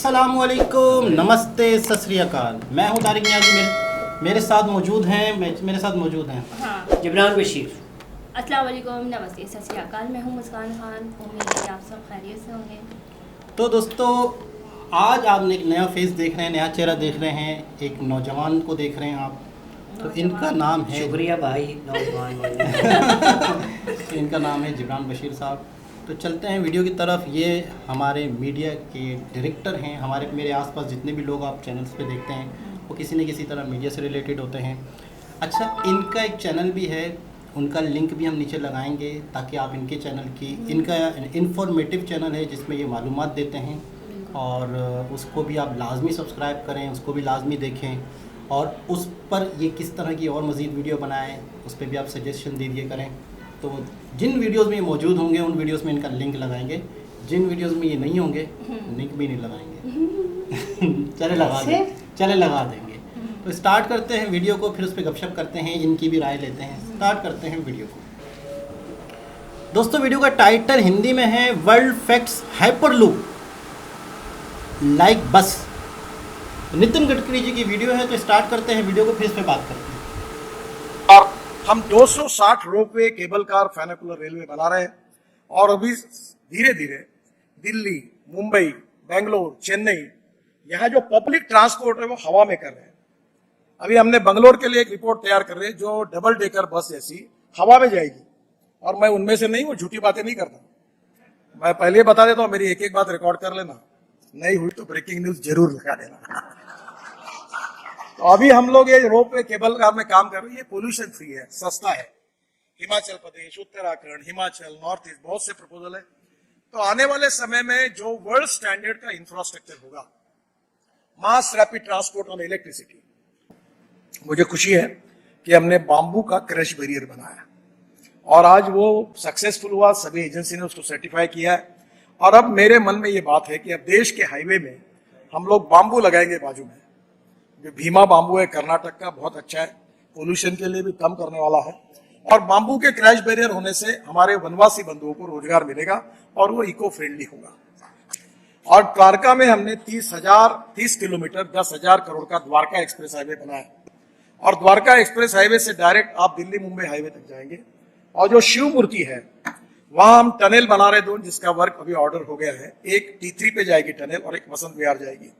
अस्सलामुअलैकुम, नमस्ते, सत श्री अकाल। मैं हूँ तारिक नियाज़ी। मेरे साथ मौजूद हैं हाँ, जिब्रान बशीर। अस्सलाम वालेकुम, नमस्ते, सत श्री अकाल। मैं हूँ मुस्कान खान। उम्मीद है कि आप सब खैरियत से होंगे। तो दोस्तों, आज आप एक नया फेस देख रहे हैं, नया चेहरा देख रहे हैं, एक नौजवान को देख रहे हैं आप। तो इनका नाम है, शुक्रिया भाई, नौजवान इनका नाम है जिब्रान बशीर साहब। तो चलते हैं वीडियो की तरफ। ये हमारे मीडिया के डायरेक्टर हैं। मेरे आसपास जितने भी लोग आप चैनल्स पे देखते हैं वो किसी न किसी तरह मीडिया से रिलेटेड होते हैं। अच्छा, इनका एक चैनल भी है, उनका लिंक भी हम नीचे लगाएंगे ताकि आप इनके चैनल की, इनका इंफॉर्मेटिव चैनल है जिसमें ये मालूमात देते हैं, और उसको भी आप लाजमी सब्सक्राइब करें, उसको भी लाजमी देखें, और उस पर ये किस तरह की और मज़ीद वीडियो बनाएं उस पर भी आप सजेशन दे दिए करें। तो जिन वीडियोस में ये मौजूद होंगे उन वीडियोस में इनका लिंक लगाएंगे, जिन वीडियोस में ये नहीं होंगे लिंक भी नहीं लगाएंगे। चले लगा देंगे। तो स्टार्ट करते हैं वीडियो को, फिर उस पर गपशप करते हैं, इनकी भी राय लेते हैं। स्टार्ट करते हैं वीडियो को। दोस्तों, वीडियो का टाइटल हिंदी में है वर्ल्ड फैक्ट्स हाइपरलूप लाइक बस। नितिन गडकरी जी की वीडियो है। तो स्टार्ट करते हैं वीडियो को, फिर इस पर बात करते हैं। और हम 260 रोपवे, केबल कार, फेनिकुलर रेलवे बना रहे हैं, और अभी धीरे धीरे दिल्ली, मुंबई, बेंगलोर, चेन्नई, यहाँ जो पब्लिक ट्रांसपोर्ट है वो हवा में कर रहे हैं। अभी हमने बंगलोर के लिए एक रिपोर्ट तैयार कर रहे हैं जो डबल डेकर बस जैसी हवा में जाएगी, और मैं उनमें से नहीं, वो झूठी बातें नहीं करता। मैं पहले बता देता हूँ, मेरी एक एक बात रिकॉर्ड कर लेना, नहीं हुई तो ब्रेकिंग न्यूज जरूर लगा देना। तो अभी हम लोग ये रोपवे, केबल कार में काम कर रहे हैं। ये पोल्यूशन फ्री है, सस्ता है। हिमाचल प्रदेश, उत्तराखंड, हिमाचल, नॉर्थ ईस्ट, बहुत से प्रपोजल है। तो आने वाले समय में जो वर्ल्ड स्टैंडर्ड का इंफ्रास्ट्रक्चर होगा, mass rapid transport on electricity. मुझे खुशी है कि हमने बांबू का क्रश बैरियर बनाया, और आज वो सक्सेसफुल हुआ। सभी एजेंसी ने उसको सर्टिफाई किया है, और अब मेरे मन में ये बात है कि अब देश के हाईवे में हम लोग बांबू लगाएंगे बाजू में। जो भीमा बांबू है कर्नाटक का, बहुत अच्छा है, पोल्यूशन के लिए भी कम करने वाला है। और बांबू के क्रैश बैरियर होने से हमारे वनवासी बंधुओं को रोजगार मिलेगा, और वो इको फ्रेंडली होगा। और द्वारका में हमने 30 किलोमीटर 10,000 करोड़ का द्वारका एक्सप्रेस हाईवे बनाया, और द्वारका एक्सप्रेस हाईवे से डायरेक्ट आप दिल्ली मुंबई हाईवे तक जाएंगे। और जो शिव मूर्ति है वहां हम टनल बना रहे दो, जिसका वर्क अभी ऑर्डर हो गया है। एक T3 पे जाएगी टनल, और एक वसंत विहार जाएगी।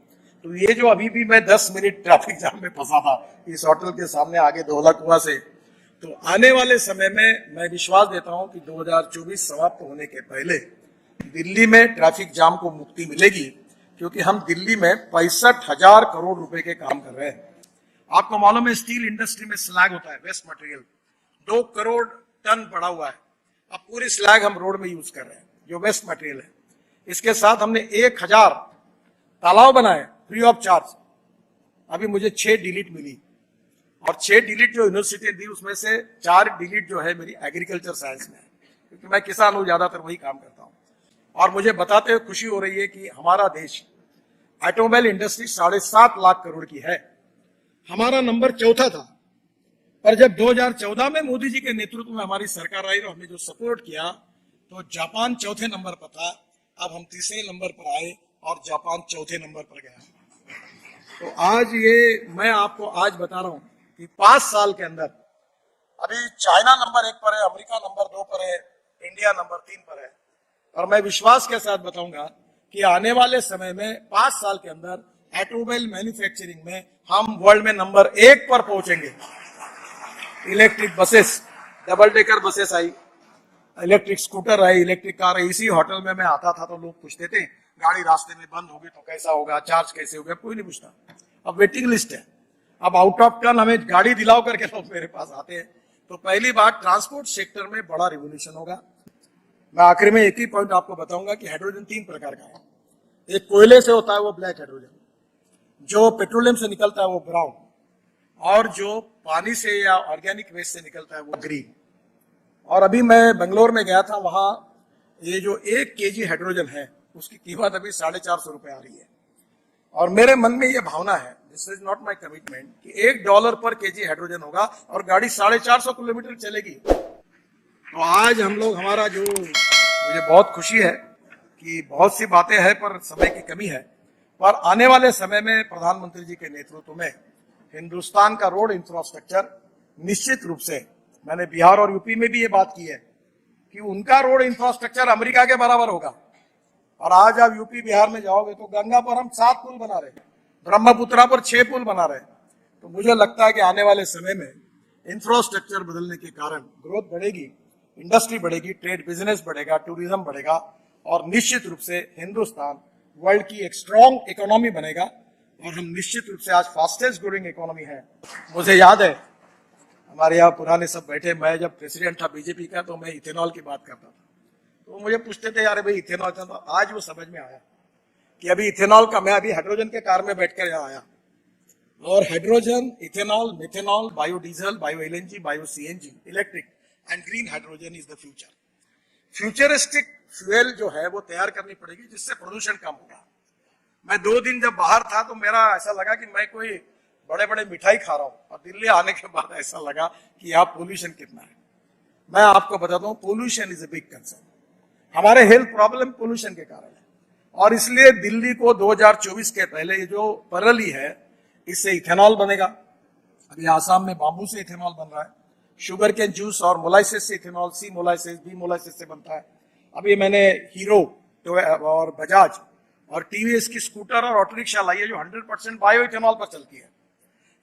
तो ये जो अभी भी मैं 10 मिनट ट्रैफिक जाम में फंसा था इस होटल के सामने आगे दोहला कुआं से, तो आने वाले समय में मैं विश्वास देता हूं कि 2024 समाप्त होने के पहले दिल्ली में ट्रैफिक जाम को मुक्ति मिलेगी, क्योंकि हम दिल्ली में 65,000 करोड़ रुपए के काम कर रहे हैं। आपको मालूम है, स्टील इंडस्ट्री में स्लैग होता है, वेस्ट मटेरियल 2 करोड़ टन पड़ा हुआ है। अब पूरी स्लैग हम रोड में यूज कर रहे हैं, जो वेस्ट मटेरियल है। इसके साथ हमने 1000 तालाब बनाए फ्री ऑफ चार्ज। अभी मुझे 6 डिलीट मिली, और 6 डिलीट जो यूनिवर्सिटी दी उसमें से 4 डिलीट जो है मेरी एग्रीकल्चर साइंस में है, क्योंकि मैं किसान हूं, ज्यादातर वही काम करता हूं। और मुझे बताते हुए खुशी हो रही है कि हमारा देश ऑटोमोबाइल इंडस्ट्री 7.5 लाख करोड़ की है। हमारा नंबर 4था था, पर जब 2014 में मोदी जी के नेतृत्व में हमारी सरकार आई, तो हमने जो सपोर्ट किया, तो जापान 4थे नंबर पर था। अब हम 3रे नंबर पर आए, और जापान 4थे नंबर पर गया। तो आज ये मैं आपको आज बता रहा हूं कि 5 साल के अंदर अभी चाइना नंबर 1 पर है, अमेरिका नंबर 2 पर है, इंडिया नंबर 3 पर है। और मैं विश्वास के साथ बताऊंगा कि आने वाले समय में 5 साल के अंदर ऑटोमोबाइल मैन्युफैक्चरिंग में हम वर्ल्ड में नंबर 1 पर पहुंचेंगे। Electric buses, double decker buses आई, इलेक्ट्रिक स्कूटर आई, इलेक्ट्रिक कार आई। इसी होटल में मैं आता था तो लोग पूछते थे गाड़ी रास्ते में बंद होगी तो कैसा होगा, चार्ज कैसे होगा, कोई नहीं पूछता। अब वेटिंग लिस्ट है। अब आउट ऑफ टर्न हमें गाड़ी दिलाओ करके लोग मेरे पास आते हैं। तो पहली बात, ट्रांसपोर्ट सेक्टर में बड़ा रिवोल्यूशन होगा। मैं आखिर में एक ही पॉइंट आपको बताऊंगा कि हाइड्रोजन 3 प्रकार का है। एक कोयले से होता है वो ब्लैक हाइड्रोजन, जो पेट्रोलियम से निकलता है वो ब्राउन, और जो पानी से या ऑर्गेनिक वेस्ट से निकलता है वो ग्रीन। और अभी मैं बेंगलोर में गया था, वहां ये जो 1 kg हाइड्रोजन है उसकी कीमत अभी 450 रुपए आ रही है। और मेरे मन में ये भावना है, this is not my commitment, कि $1 पर kg हाइड्रोजन होगा और गाड़ी 450 किलोमीटर चलेगी। तो आज हम लोग, हमारा जो, मुझे बहुत खुशी है कि बहुत सी बातें हैं पर समय की कमी है, पर आने वाले समय में प्रधानमंत्री जी के नेतृत्व में हिंदुस्तान का रोड इंफ्रास्ट्रक्चर निश्चित रूप से, मैंने बिहार और यूपी में भी ये बात की है कि उनका रोड इंफ्रास्ट्रक्चर अमेरिका के बराबर होगा। और आज आप यूपी बिहार में जाओगे तो गंगा पर हम 7 पुल बना रहे हैं, ब्रह्मपुत्रा पर 6 पुल बना रहे हैं। तो मुझे लगता है कि आने वाले समय में इंफ्रास्ट्रक्चर बदलने के कारण ग्रोथ बढ़ेगी, इंडस्ट्री बढ़ेगी, ट्रेड बिजनेस बढ़ेगा, टूरिज्म बढ़ेगा और निश्चित रूप से हिंदुस्तान वर्ल्ड की एक स्ट्रॉन्ग इकोनॉमी बनेगा। और हम निश्चित रूप से आज फास्टेस्ट ग्रोइंग इकोनॉमी है। मुझे याद है हमारे यहाँ पुराने सब बैठे, मैं जब प्रेसिडेंट था बीजेपी का तो मैं इथेनॉल की बात करता था, तो मुझे पूछते थे यार भाई इथेनॉल, तो आज वो समझ में आया कि अभी इथेनॉल का, मैं अभी हाइड्रोजन के कार में बैठकर यहाँ आया और hydrogen, ethanol, methanol, biodiesel, bio LNG, bio CNG, electric and green hydrogen is the future. Futuristic fuel जो है वो तैयार करनी पड़ेगी जिससे प्रदूषण कम होगा। मैं 2 दिन जब बाहर था तो मेरा ऐसा लगा कि मैं कोई बड़े बड़े मिठाई खा रहा हूं, और दिल्ली आने के बाद ऐसा लगा कि यहाँ पोल्यूशन कितना है। मैं आपको बताता हूँ, pollution is a big concern. हमारे हेल्थ प्रॉब्लम पोल्यूशन के कारण है और इसलिए दिल्ली को 2024 के पहले ये जो परली है इससे इथेनॉल बनेगा। अभी आसाम में बांबू से इथेनॉल बन रहा है, शुगर के जूस और मोलाइसिस से इथेनॉल, सी मोलाइसिस, बी मोलाइसिस से बनता है। अभी मैंने हीरो और बजाज और टीवीएस की स्कूटर और ऑटो रिक्शा लाई है जो 100% बायो इथेनॉल पर चलती है।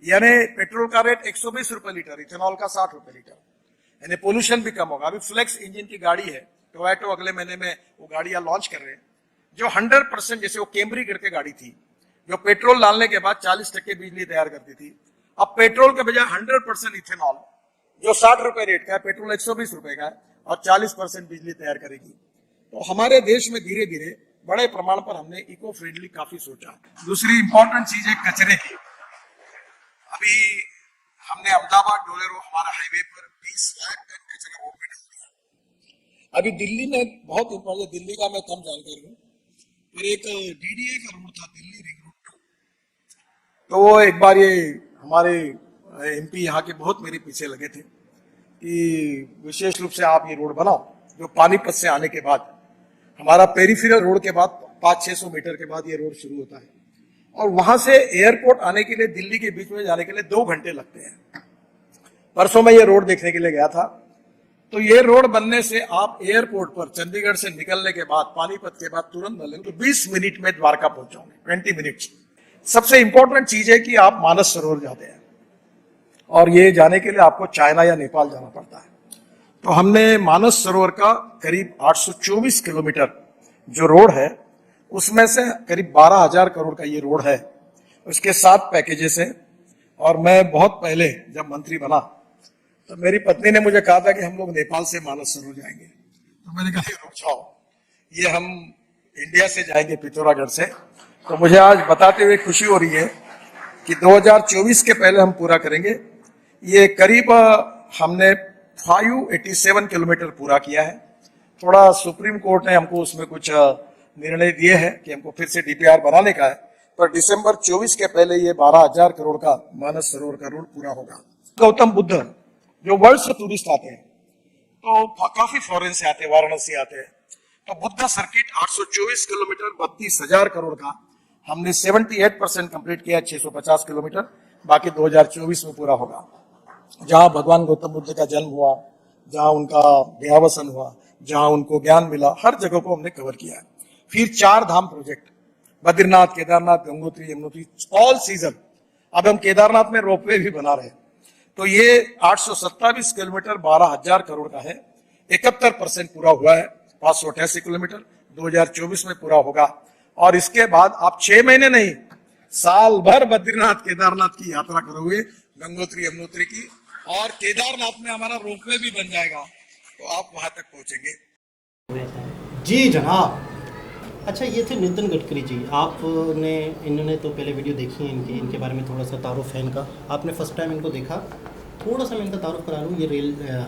यानी पेट्रोल का रेट 120 रुपए लीटर, इथेनॉल का 60 रुपए लीटर, यानी पोल्यूशन भी कम होगा। अभी फ्लेक्स इंजन की गाड़ी है टोयोटो, अगले महीने में वो गाड़ियां लॉन्च कर रहे हैं जो 100%, जैसे वो कैमरी करके गाड़ी थी जो पेट्रोल डालने के बाद 40% बिजली तैयार करती थी, अब पेट्रोल के बजाय 100% इथेनॉल जो 60 रुपए रेट का है, पेट्रोल 120 रुपए का है और 40% बिजली तैयार करेगी। तो हमारे देश में धीरे धीरे बड़े प्रमाण पर हमने इको फ्रेंडली काफी सोचा। दूसरी इंपॉर्टेंट चीज है कचरे की। अभी हमने अहमदाबाद डोलेरो हमारा हाईवे पर 20 लाख टन कचरा रोड पे डाल दिया। अभी दिल्ली में बहुत इंपॉर्टेंट, दिल्ली का मैं कम जानकारी हूँ, पर एक डीडीए का रोड था दिल्ली रिंग रोड, तो वो एक बार ये हमारे एमपी यहाँ के बहुत मेरे पीछे लगे थे कि विशेष रूप से आप ये रोड बनाओ, जो पानीपत से आने के बाद हमारा पेरिफेरल रोड के बाद 500-600 मीटर के बाद ये रोड शुरू होता है और वहां से एयरपोर्ट आने के लिए दिल्ली के बीच में जाने के लिए 2 घंटे लगते हैं। परसों मैं ये रोड देखने के लिए गया था, तो ये रोड बनने से आप एयरपोर्ट पर चंडीगढ़ से निकलने के बाद, पानीपत के बाद तुरंत बनेंगे तो 20 मिनट में द्वारका पहुंच जाओगे, 20 मिनट्स। सबसे इंपॉर्टेंट चीज है कि आप मानस सरोवर जाते हैं और ये जाने के लिए आपको चाइना या नेपाल जाना पड़ता है। तो हमने मानस सरोवर का करीब 824 किलोमीटर जो रोड है उसमें से करीब 12,000 करोड़ का ये रोड है, उसके 7 पैकेजेस हैं। और मैं बहुत पहले जब मंत्री बना तो मेरी पत्नी ने मुझे कहा था कि हम लोग नेपाल से मानस सरोवर जाएंगे, तो मैंने कहा रुक जाओ, ये हम इंडिया से जाएंगे पिथौरागढ़ से। तो मुझे आज बताते हुए खुशी हो रही है कि 2024 के पहले हम पूरा करेंगे। ये करीब हमने 587 किलोमीटर पूरा किया है। थोड़ा सुप्रीम कोर्ट ने हमको उसमें कुछ निर्णय दिए हैं कि हमको फिर से डीपीआर बनाने का है, पर दिसंबर 24 के पहले ये 12,000 करोड़ का मानस सरोवर का रोड पूरा होगा। गौतम बुद्ध जो वर्ल्ड से टूरिस्ट आते हैं, तो काफी फॉरेन से आते हैं, वाराणसी आते हैं, तो बुद्धा सर्किट 824 किलोमीटर 32,000 करोड़ का हमने 78% कंप्लीट किया, 650 किलोमीटर, बाकी 2024 में पूरा होगा। जहां भगवान गौतम बुद्ध का जन्म हुआ, जहां उनका देहावसन हुआ, जहां उनको ज्ञान मिला, हर जगह को हमने कवर किया है। फिर 4 Dham project, Badrinath, Kedarnath, Gangotri, Yamunotri, all season. अब हम केदारनाथ में रोपवे भी बना रहे हैं। तो ये 827 किलोमीटर 12,000 करोड़ का है, 71% पूरा हुआ है। 588 किलोमीटर 2024 में पूरा होगा। और इसके बाद आप 6 महीने नहीं, साल भर बद्रीनाथ केदारनाथ की यात्रा करोगे, गंगोत्री यमुनोत्री की, और केदारनाथ में हमारा रोपवे भी बन जाएगा, तो आप वहां तक पहुंचेंगे। जी जनाब। अच्छा, ये थे नितिन गडकरी जी। आपने, इन्होंने तो पहले वीडियो देखी है इनके बारे में थोड़ा सा तारुफ है इनका, आपने फर्स्ट टाइम इनको देखा, थोड़ा सा मैं इनका तारुफ करा लूँ। ये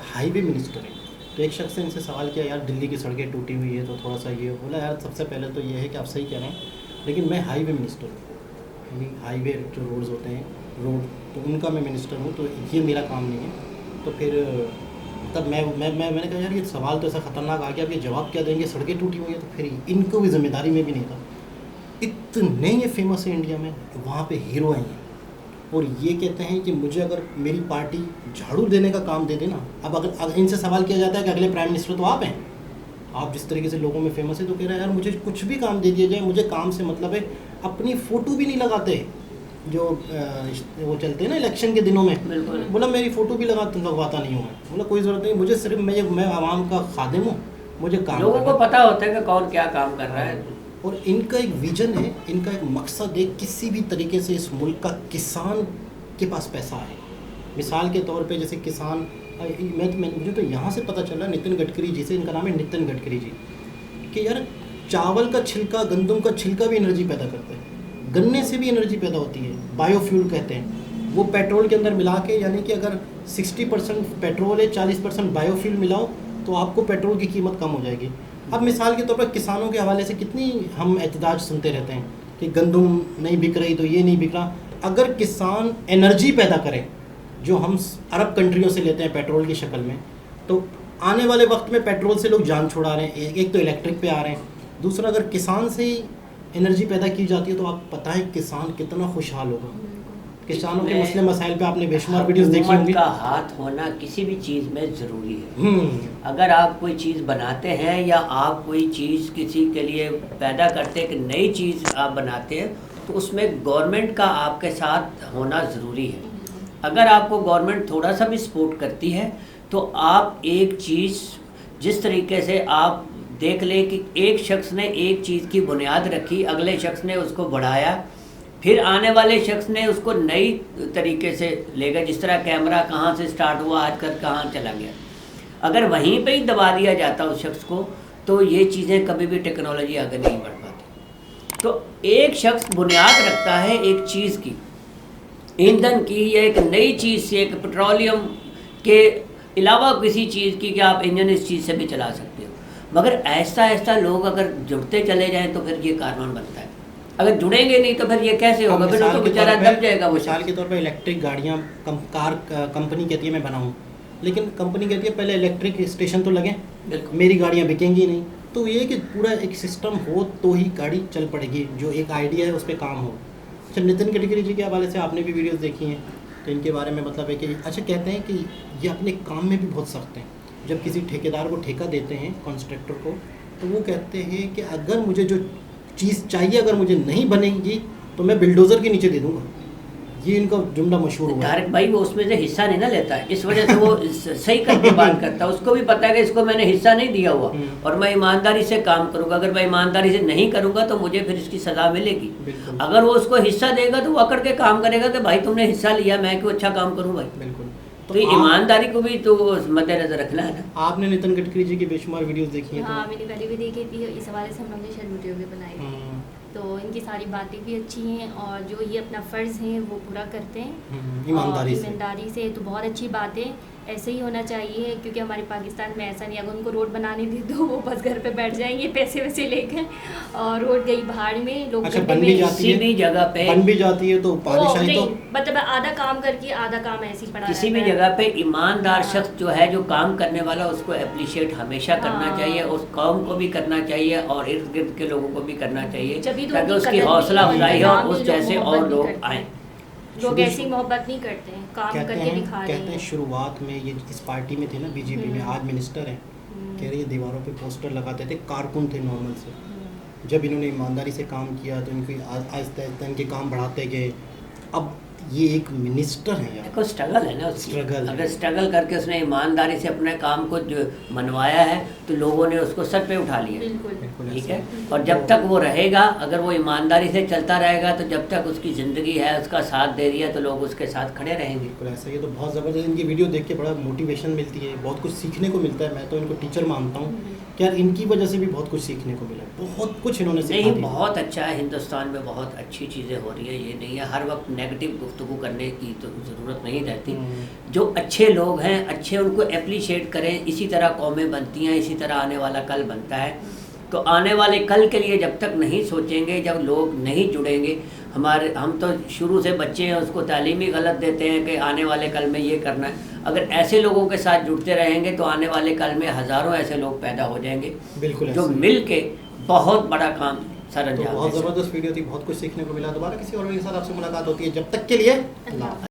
हाईवे मिनिस्टर है। तो एक शख्स ने इनसे सवाल किया, यार दिल्ली की सड़कें टूटी हुई है तो थोड़ा सा ये बोला, यार सबसे पहले तो ये है कि आप सही कह रहे हैं, लेकिन मैं हाईवे मिनिस्टर हूँ, हाईवे जो रोड्स होते हैं, रोड, तो उनका मैं मिनिस्टर हूँ, तो ये मेरा काम नहीं है। तो फिर तब मैंने कहा, यार ये सवाल तो ऐसा ख़तरनाक आ गया, अब ये जवाब क्या देंगे, सड़कें टूटी हुई है, तो फिर इनको भी जिम्मेदारी में भी नहीं था। इतने ये फेमस है इंडिया में, वहाँ पे हीरो हैं ये। और ये कहते हैं कि मुझे अगर मेरी पार्टी झाड़ू देने का काम दे देना, अब अगर इनसे सवाल किया जाता है कि अगले प्राइम मिनिस्टर तो आप हैं, आप जिस तरीके से लोगों में फेमस है, तो कह रहा है यार मुझे कुछ भी काम दे दिया जाए, मुझे काम से मतलब है। अपनी फ़ोटो भी नहीं लगाते, जो वो चलते हैं ना इलेक्शन के दिनों में, बिल्कुल। बोला मेरी फ़ोटो भी लगवाता नहीं हूँ मैं, बोला कोई ज़रूरत नहीं, मुझे सिर्फ मैं आवाम का खादिम हूँ, मुझे काम लोगों करना को पता होता है कि कौन क्या काम कर रहा है। और इनका एक विजन है, इनका एक मकसद है, किसी भी तरीके से इस मुल्क का किसान के पास पैसा है। मिसाल के तौर पे जैसे किसान, मुझे तो यहाँ से पता चला नितिन गडकरी जी से, इनका नाम है नितिन गडकरी जी, कि यार चावल का छिलका, गंदम का छिलका भी एनर्जी पैदा करते हैं, गन्ने से भी एनर्जी पैदा होती है, बायोफ्यूल कहते हैं। वो पेट्रोल के अंदर मिला के, यानी कि अगर 60% पेट्रोल है, 40% बायोफ्यूल मिलाओ तो आपको पेट्रोल की कीमत कम हो जाएगी। अब मिसाल के तौर पर किसानों के हवाले से कितनी हम एहतजाज सुनते रहते हैं कि गंदम नहीं बिक रही तो ये नहीं बिक रहा। अगर किसान एनर्जी पैदा करें, जो हम अरब कंट्रियों से लेते हैं पेट्रोल की शक्ल में, तो आने वाले वक्त में पेट्रोल से लोग जान छुड़ा रहे हैं। एक तो इलेक्ट्रिक पे आ रहे हैं, दूसरा अगर किसान से ही एनर्जी पैदा की जाती है तो आप पता है किसान कितना खुशहाल होगा। किसानों के मसले मसाइल पे आपने बेशुमार वीडियोस देखी हुकूमत होंगी। का हाथ होना किसी भी चीज़ में ज़रूरी है। अगर आप कोई चीज़ बनाते हैं या आप कोई चीज़ किसी के लिए पैदा करते हैं, कि नई चीज़ आप बनाते हैं, तो उसमें गवर्नमेंट का आपके साथ होना ज़रूरी है। अगर आपको गवर्नमेंट थोड़ा सा भी सपोर्ट करती है तो आप एक चीज़, जिस तरीके से आप देख लें कि एक शख्स ने एक चीज़ की बुनियाद रखी, अगले शख्स ने उसको बढ़ाया, फिर आने वाले शख्स ने उसको नई तरीके से लेगा। जिस तरह कैमरा कहाँ से स्टार्ट हुआ, आजकल कहाँ चला गया, अगर वहीं पे ही दबा दिया जाता उस शख्स को, तो ये चीज़ें कभी भी टेक्नोलॉजी आगे नहीं बढ़ पाती। तो एक शख्स बुनियाद रखता है एक चीज़ की, ईंधन की, या एक नई चीज़ से, एक पेट्रोलियम के अलावा किसी चीज़ की, कि आप इंजन इस चीज़ से भी चला सकते हो। मगर ऐसा ऐसा लोग अगर जुड़ते चले जाएं तो फिर ये कारबन बनता है। अगर जुड़ेंगे नहीं तो फिर ये कैसे होगा, फिर तो बेचारा दब जाएगा। वो मिसाल के तौर पर इलेक्ट्रिक गाड़ियाँ, कंपनी कहती है मैं बनाऊँ, लेकिन कंपनी कहती है पहले इलेक्ट्रिक स्टेशन तो लगे, मेरी गाड़ियाँ बिकेंगी नहीं। तो ये कि पूरा एक सिस्टम हो तो ही गाड़ी चल पड़ेगी, जो एक आइडिया है उस पर काम हो। अच्छा, नितिन गडकरी जी के हवाले से आपने भी वीडियोस देखी हैं, तो इनके बारे में मतलब है कि अच्छा कहते हैं कि ये अपने काम में भी बहुत सख्त हैं। जब किसी ठेकेदार को ठेका देते हैं, कॉन्ट्रैक्टर को, तो वो कहते हैं कि अगर मुझे जो चीज़ चाहिए अगर मुझे नहीं बनेगी तो मैं बिल्डोज़र के नीचे दे दूँगा। ये इनका जुमला मशहूर हुआ है। तारक भाई वो उसमें से हिस्सा नहीं ना लेता है, इस वजह से वो सही करके बात करता है। उसको भी पता है कि इसको मैंने हिस्सा नहीं दिया हुआ और मैं ईमानदारी से काम करूंगा। अगर मैं ईमानदारी से नहीं करूंगा तो मुझे फिर इसकी सज़ा मिलेगी। अगर वो उसको हिस्सा देगा तो वो अकड़ के काम करेगा कि भाई तुमने हिस्सा लिया, मैं क्यों अच्छा काम करूँ भाई। बिल्कुल। तो ईमानदारी को भी तो मद्देनजर रखना है ना। आपने नितिन गडकरी जी की बेशुमार वीडियोस देखी हैं? हाँ, मैंने पहले भी देखी थी, इस हवाले से हम लोग ने शायद वीडियो भी बनाई थी। तो इनकी सारी बातें भी अच्छी हैं और जो ये अपना फ़र्ज़ है वो पूरा करते हैं ईमानदारी से। तो बहुत अच्छी बात है, ऐसे ही होना चाहिए, क्योंकि हमारे पाकिस्तान में ऐसा नहीं। अगर उनको रोड बनाने दी तो वो बस घर पे बैठ जाएंगे पैसे वैसे लेकर, और रोड गई भाड़ में, लोग अच्छा, बन भी किसी भी जगह पे बन भी जाती है तो पारिशानी तो मतलब आधा काम करके आधा काम ऐसे ही पड़ा किसी भी जगह पे ईमानदार शख्स जो है, जो काम करने वाला, उसको अप्रिशिएट हमेशा करना चाहिए, उस कौम को भी करना चाहिए और इर्द गिर्द के लोगों को भी करना चाहिए, ताकि उसकी हौसला अफजाई हो और उस जैसे और लोग आए। लोग ऐसी मोहब्बत नहीं करते हैं, काम करके दिखा रहे हैं। कहते हैं शुरुआत में ये इस पार्टी में थे ना, बीजेपी में, आज मिनिस्टर हैं, कह रही है दीवारों पे पोस्टर लगाते थे, कारकुन थे नॉर्मल से। जब इन्होंने ईमानदारी से काम किया तो इनकी आहिस्ता आहिस्ता इनके काम बढ़ाते गए। अब ये एक मिनिस्टर है यार, देखो स्ट्रगल है ना उसकी। स्ट्रगल अगर स्ट्रगल करके उसने ईमानदारी से अपने काम को जो मनवाया है तो लोगों ने उसको सर पे उठा लिया, ठीक है। और जब तक वो रहेगा, अगर वो ईमानदारी से चलता रहेगा, तो जब तक उसकी ज़िंदगी है, उसका साथ दे रही है, तो लोग उसके साथ खड़े रहेंगे। बिल्कुल ऐसा। ये तो बहुत ज़बरदस्त, इनकी वीडियो देख के बड़ा मोटिवेशन मिलती है, बहुत कुछ सीखने को मिलता है। मैं तो इनको टीचर मानता हूँ कि यार इनकी वजह से भी बहुत कुछ सीखने को मिला, बहुत कुछ इन्होंने सीखा। नहीं, बहुत अच्छा है, हिंदुस्तान में बहुत अच्छी चीज़ें हो रही है। ये नहीं है हर वक्त नेगेटिव गुफ्तगू करने की तो ज़रूरत नहीं रहती। जो अच्छे लोग हैं, अच्छे, उनको एप्रिशिएट करें। इसी तरह कौमें बनती हैं, इसी तरह आने वाला कल बनता है। तो आने वाले कल के लिए जब तक नहीं सोचेंगे, जब लोग नहीं जुड़ेंगे, हम तो शुरू से बच्चे हैं, उसको तालीम ही गलत देते हैं कि आने वाले कल में ये करना है। अगर ऐसे लोगों के साथ जुड़ते रहेंगे तो आने वाले कल में हज़ारों ऐसे लोग पैदा हो जाएंगे, बिल्कुल, जो मिल के बहुत बड़ा काम सर तो अंजाम बहुत दे सकें। ज़बरदस्त वीडियो थी, बहुत कुछ सीखने को मिला। दोबारा किसी और वीडियो के साथ आपसे मुलाकात होती है, जब तक के लिए अल्लाह।